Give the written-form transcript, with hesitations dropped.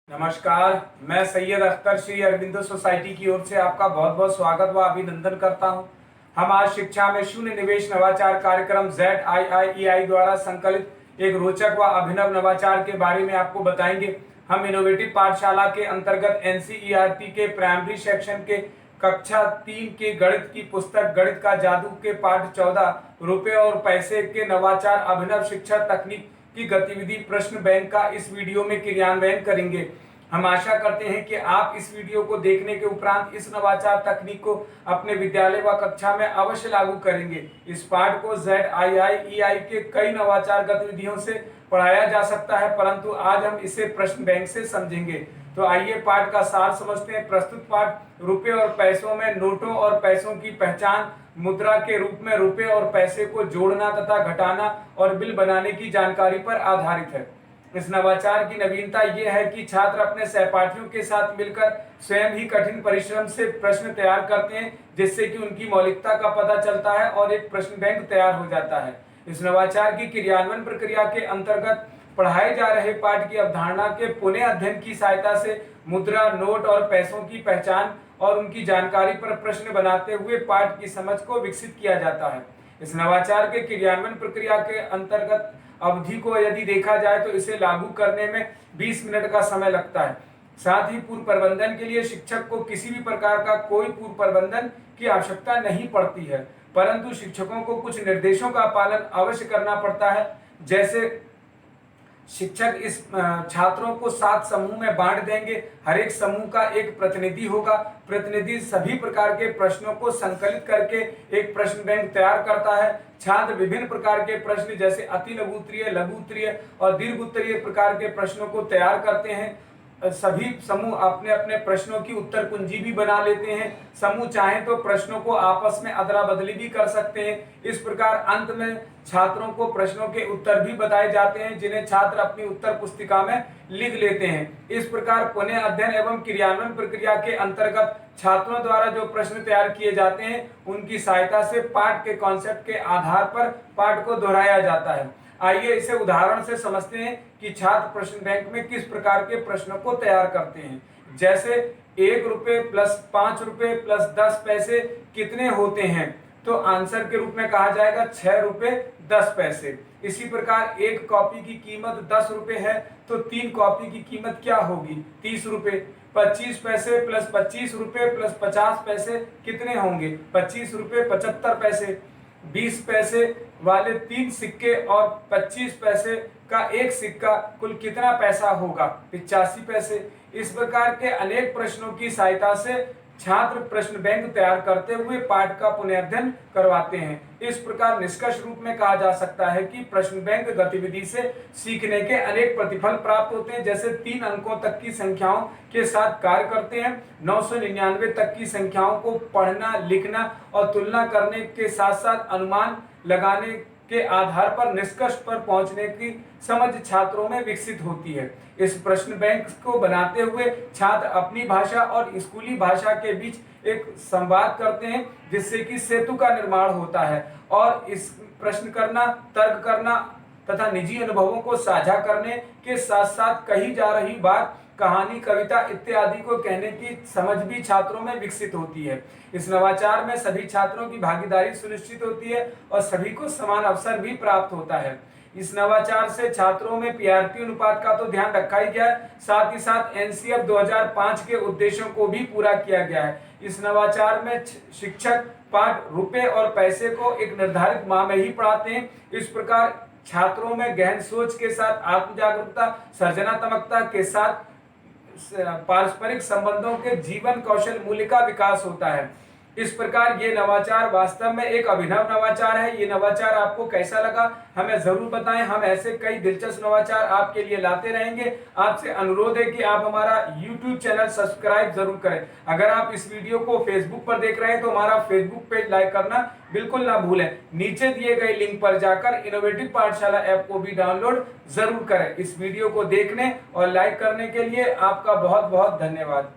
नमस्कार, मैं सैयद अख्तर श्री अरविंदो सोसाइटी की ओर से आपका बहुत बहुत स्वागत व अभिनंदन करता हूं। हम आज शिक्षा में शून्य निवेश नवाचार कार्यक्रम ZIIEI द्वारा संकलित एक रोचक व अभिनव नवाचार के बारे में आपको बताएंगे। हम इनोवेटिव पाठशाला के अंतर्गत NCERT के प्राइमरी सेक्शन के कक्षा 3 के गणित की पुस्तक गणित का जादू के पाठ 14 रुपए और पैसे के नवाचार अभिनव शिक्षा तकनीक की गतिविधि प्रश्न बैंक का इस वीडियो में क्रियान्वयन करेंगे। हम आशा करते हैं कि आप इस वीडियो को देखने के उपरांत इस नवाचार तकनीक को अपने विद्यालय व कक्षा में अवश्य लागू करेंगे। इस पाठ को ZIIEI के कई नवाचार गतिविधियों से पढ़ाया जा सकता है, परंतु आज हम इसे प्रश्न बैंक से समझेंगे। तो आइए पाठ का सार समझते हैं। प्रस्तुत पाठ रुपए और पैसों में नोटों और पैसों की पहचान, मुद्रा के रूप में रुपए और पैसे को जोड़ना तथा घटाना और बिल बनाने की जानकारी पर आधारित है। इस नवाचार की नवीनता यह है कि छात्र अपने सहपाठियों के साथ मिलकर स्वयं ही कठिन परिश्रम से प्रश्न तैयार करते हैं, जिससे कि उनकी मौलिकता का पता चलता है और एक प्रश्न बैंक तैयार हो जाता है। इस नवाचार की क्रियान्वयन प्रक्रिया के अंतर्गत पढ़ाए जा रहे पाठ की अवधारणा के पुनः अध्ययन की सहायता से मुद्रा, नोट और पैसों की पहचान और उनकी जानकारी पर प्रश्न बनाते हुए पाठ की समझ को विकसित किया जाता है। इस नवाचार के क्रियान्वयन प्रक्रिया के अंतर्गत अवधि को यदि देखा जाए तो इसे लागू करने में 20 मिनट का समय लगता है। साथ ही पूर्व प्रबंधन के लिए शिक्षक को किसी भी प्रकार का कोई पूर्व प्रबंधन की आवश्यकता नहीं पड़ती है, परंतु शिक्षकों को कुछ निर्देशों का पालन अवश्य करना पड़ता है। जैसे शिक्षक इस छात्रों को 7 समूह में बांट देंगे। हर एक समूह का एक प्रतिनिधि होगा। प्रतिनिधि सभी प्रकार के प्रश्नों को संकलित करके एक प्रश्न बैंक तैयार करता है। छात्र विभिन्न प्रकार के प्रश्न जैसे अति लघु उत्तरीय, लघु उत्तरीय और दीर्घ उत्तरीय प्रकार के प्रश्नों को तैयार करते हैं। सभी समूह अपने अपने प्रश्नों की उत्तर कुंजी भी बना लेते हैं। समूह चाहे तो प्रश्नों को आपस में अदला बदली भी कर सकते हैं। इस प्रकार अंत में छात्रों को प्रश्नों के उत्तर भी बताए जाते हैं, जिन्हें छात्र अपनी उत्तर पुस्तिका में लिख लेते हैं। इस प्रकार पुनः अध्ययन एवं क्रियान्वयन प्रक्रिया के अंतर्गत छात्रों द्वारा जो प्रश्न तैयार किए जाते हैं, उनकी सहायता से पाठ के कॉन्सेप्ट के आधार पर पाठ को दोहराया जाता है। आइए इसे उदाहरण से समझते हैं कि छात्र प्रश्न बैंक में किस प्रकार के प्रश्नों को तैयार करते हैं। जैसे 1 रुपये प्लस 5 रुपये प्लस 10 पैसे कितने होते हैं, तो आंसर के रूप में कहा जाएगा 6 रुपये 10 पैसे। इसी प्रकार एक कॉपी की कीमत 10 रुपये है, तो 3 कॉपी की कीमत क्या होगी, 30 रुपये। 25 पैसे प्लस 25 रुपये प्लस 50 पैसे कितने होंगे, 25 रुपये 75 पैसे। 20 पैसे वाले 3 सिक्के और 25 पैसे का एक सिक्का कुल कितना पैसा होगा, 85 पैसे। इस प्रकार के अनेक प्रश्नों की सहायता से छात्र प्रश्न बैंक तैयार करते हुए पाठ का पुनर्अध्ययन करवाते हैं। इस प्रकार निष्कर्ष रूप में कहा जा सकता है कि प्रश्न बैंक गतिविधि से सीखने के अनेक प्रतिफल प्राप्त होते हैं। जैसे 3 अंकों तक की संख्याओं के साथ कार्य करते हैं, 999 तक की संख्याओं को पढ़ना, लिखना और तुलना करने के साथ साथ अनुमान लगाने के आधार पर निष्कर्ष पर पहुंचने की समझ छात्रों में विकसित होती है। इस प्रश्न बैंक को बनाते हुए छात्र अपनी भाषा और स्कूली भाषा के बीच एक संवाद करते हैं, जिससे कि सेतु का निर्माण होता है और इस प्रश्न करना, तर्क करना तथा निजी अनुभवों को साझा करने के साथ साथ कही जा रही बात, कहानी, कविता इत्यादि को कहने की समझ भी छात्रों में विकसित होती है। इस नवाचार में सभी छात्रों की भागीदारी सुनिश्चित होती है और सभी को समान अवसर भी प्राप्त होता है। इस नवाचार से छात्रों में पीआरटी अनुपात का तो ध्यान रखा ही गया है, साथ ही साथ NCF 2005 के उद्देश्यों को भी पूरा किया गया है। इस नवाचार में शिक्षक पाठ रुपए और पैसे को एक निर्धारित माह में ही पढ़ाते हैं। इस प्रकार छात्रों में गहन सोच के साथ आत्म जागरूकता, सृजनात्मकता के साथ पारस्परिक संबंधों के जीवन कौशल मूल्य का विकास होता है। इस प्रकार ये नवाचार वास्तव में एक अभिनव नवाचार है। ये नवाचार आपको कैसा लगा हमें जरूर बताएं। हम ऐसे कई दिलचस्प नवाचार आपके लिए लाते रहेंगे। आपसे अनुरोध है कि आप हमारा YouTube चैनल सब्सक्राइब जरूर करें। अगर आप इस वीडियो को फेसबुक पर देख रहे हैं तो हमारा फेसबुक पेज लाइक करना बिल्कुल ना भूलें। नीचे दिए गए लिंक पर जाकर इनोवेटिव पाठशाला ऐप को भी डाउनलोड जरूर करें। इस वीडियो को देखने और लाइक करने के लिए आपका बहुत बहुत धन्यवाद।